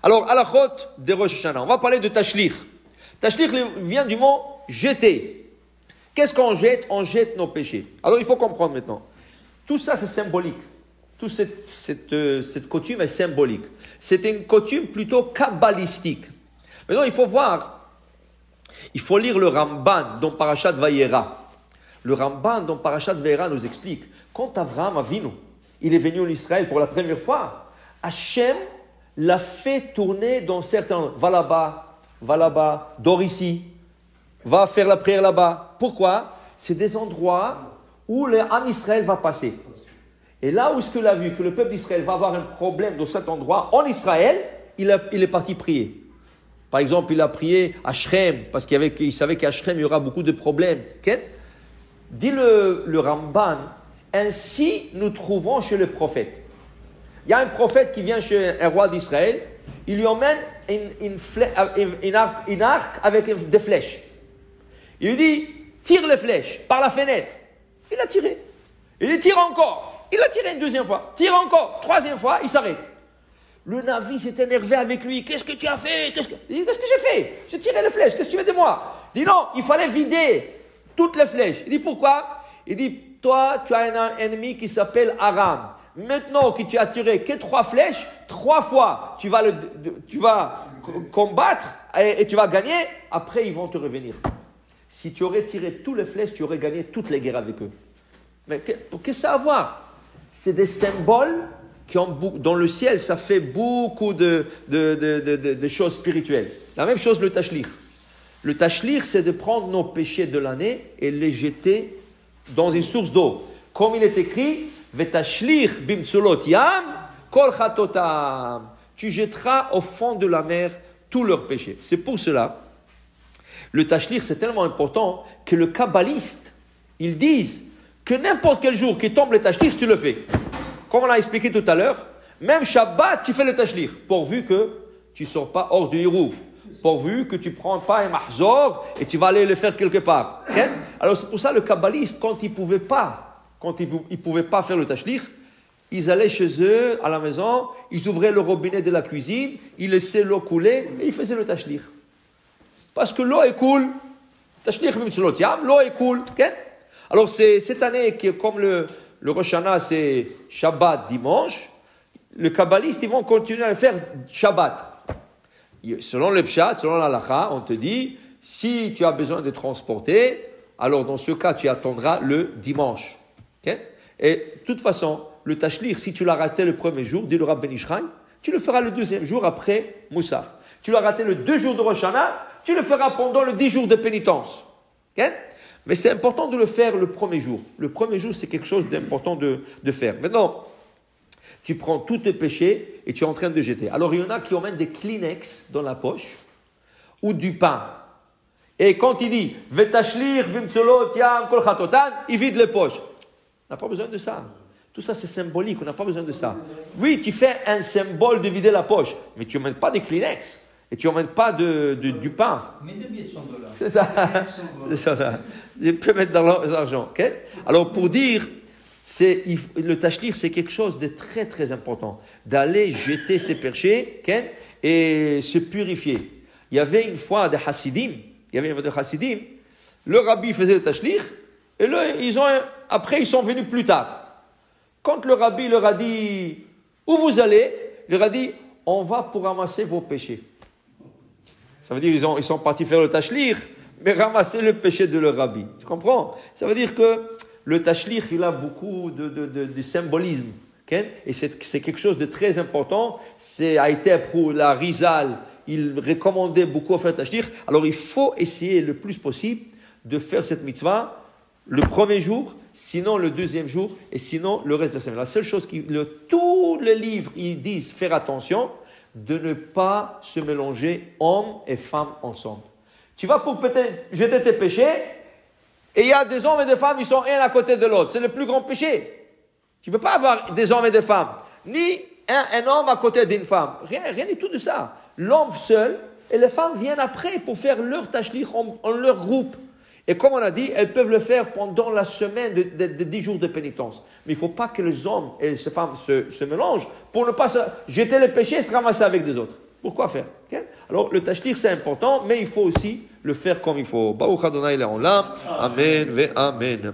Alors, halachot de Rosh Hashanah. On va parler de tashlich. Tashlich vient du mot jeter. Qu'est-ce qu'on jette? On jette nos péchés. Alors, il faut comprendre maintenant. Tout ça, c'est symbolique. Toute cette coutume est symbolique. C'est une coutume plutôt kabbalistique. Maintenant, il faut voir, il faut lire le Ramban dans Parashat Vayera. Le Ramban dans Parashat Vayera nous explique, quand Avraham Avinu, il est venu en Israël pour la première fois, Hachem l'a fait tourner dans certains... Va là-bas, dors ici, va faire la prière là-bas. Pourquoi? C'est des endroits où l'âme Israël va passer. Et là où est-ce qu'il a vu que le peuple d'Israël va avoir un problème dans cet endroit, en Israël, il est parti prier. Par exemple, il a prié à Shrem, parce qu'il savait qu'à Shrem, il y aura beaucoup de problèmes. Okay? Dit le Ramban, ainsi nous trouvons chez le prophète. Il y a un prophète qui vient chez un roi d'Israël, il lui emmène une arc avec des flèches. Il lui dit, tire les flèches par la fenêtre. Il a tiré. Il dit, tire encore. Il a tiré une deuxième fois. Tire encore. Troisième fois, il s'arrête. Le Navi s'est énervé avec lui. Qu'est-ce que tu as fait? Il dit, qu'est-ce que j'ai fait? J'ai tiré les flèches. Qu'est-ce que tu veux de moi? Il dit, non, il fallait vider toutes les flèches. Il dit, pourquoi? Il dit, toi, tu as un ennemi qui s'appelle Aram. Maintenant que tu as tiré que 3 flèches, 3 fois, tu vas combattre et tu vas gagner. Après, ils vont te revenir. Si tu aurais tiré toutes les flèches, tu aurais gagné toutes les guerres avec eux. Mais qu'est-ce que ça a à voir? C'est des symboles qui ont, dans le ciel, ça fait beaucoup de choses spirituelles. La même chose le tashlich. Le tashlich, c'est de prendre nos péchés de l'année et les jeter dans une source d'eau. Comme il est écrit, Vetashlich bimtsulot yam kol chatotam. Tu jetteras au fond de la mer tous leurs péchés. C'est pour cela, le tashlich, c'est tellement important que le kabbaliste, ils disent que n'importe quel jour qui tombe le tashlich, tu le fais. Comme on l'a expliqué tout à l'heure, même Shabbat, tu fais le tashlich, pourvu que tu ne sors pas hors du Hirouv, pourvu que tu ne prends pas un mahzor et tu vas aller le faire quelque part. Okay? Alors c'est pour ça le kabbaliste, quand ils ne pouvaient pas faire le tashlich, ils allaient chez eux, à la maison, ils ouvraient le robinet de la cuisine, ils laissaient l'eau couler et ils faisaient le tashlich. Parce que l'eau est cool. Tashlich mitzvot yam, l'eau est cool. Okay? Alors, c'est cette année que, comme le Rosh Hashanah, c'est Shabbat dimanche, les kabbalistes, ils vont continuer à le faire Shabbat. Selon le Pshat, selon l'Halakha, on te dit, si tu as besoin de transporter, alors dans ce cas, tu attendras le dimanche. Okay? Et de toute façon, le tashlich, si tu l'as raté le premier jour, dit le Rav Ben Ishraï, tu le feras le deuxième jour après Moussaf. Tu l'as raté le 2 jours de Rosh Hashanah, tu le feras pendant le 10 jours de pénitence. Okay? Mais c'est important de le faire le premier jour. Le premier jour, c'est quelque chose d'important de faire. Maintenant, tu prends tous tes péchés et tu es en train de jeter. Alors, il y en a qui emmènent des Kleenex dans la poche ou du pain. Et quand il dit « Vetashlich bimtsulot yam kol chatotan », il vide les poches. On n'a pas besoin de ça. Tout ça, c'est symbolique. On n'a pas besoin de ça. Oui, tu fais un symbole de vider la poche, mais tu n'emmènes pas des Kleenex. Et tu n'emmènes pas du pain. Mais des billets de $100. C'est ça. C'est ça. Je peux mettre dans l'argent. Okay? Alors, pour dire, le tashlich, c'est quelque chose de très, très important. D'aller jeter ses péchés okay? Et se purifier. Il y avait une fois des chassidim. Le rabbi faisait le tashlich. Et là, après, ils sont venus plus tard. Quand le rabbi leur a dit, où vous allez? Il leur a dit, on va pour ramasser vos péchés. Ça veut dire qu'ils sont partis faire le tashlich, mais ramasser le péché de leur rabbi. Tu comprends? Ça veut dire que le tashlich, il a beaucoup de symbolisme. Okay? Et c'est quelque chose de très important. A été pour la Rizal, il recommandait beaucoup à faire le tashlich. Alors il faut essayer le plus possible de faire cette mitzvah le premier jour, sinon le deuxième jour, et sinon le reste de la semaine. La seule chose tous les livres, ils disent faire attention, de ne pas se mélanger hommes et femmes ensemble. Tu vas pour jeter tes péchés, et il y a des hommes et des femmes, ils sont un à côté de l'autre. C'est le plus grand péché. Tu ne peux pas avoir des hommes et des femmes, ni un homme à côté d'une femme. Rien du tout de ça. L'homme seul, et les femmes viennent après pour faire leur tashlich en leur groupe. Et comme on a dit, elles peuvent le faire pendant la semaine de 10 jours de pénitence. Mais il ne faut pas que les hommes et les femmes se mélangent pour ne pas jeter le péché et se ramasser avec des autres. Pourquoi faire? Alors, le tashtir, c'est important, mais il faut aussi le faire comme il faut. Baruch Adonai Le'olam. Amen ve Amen.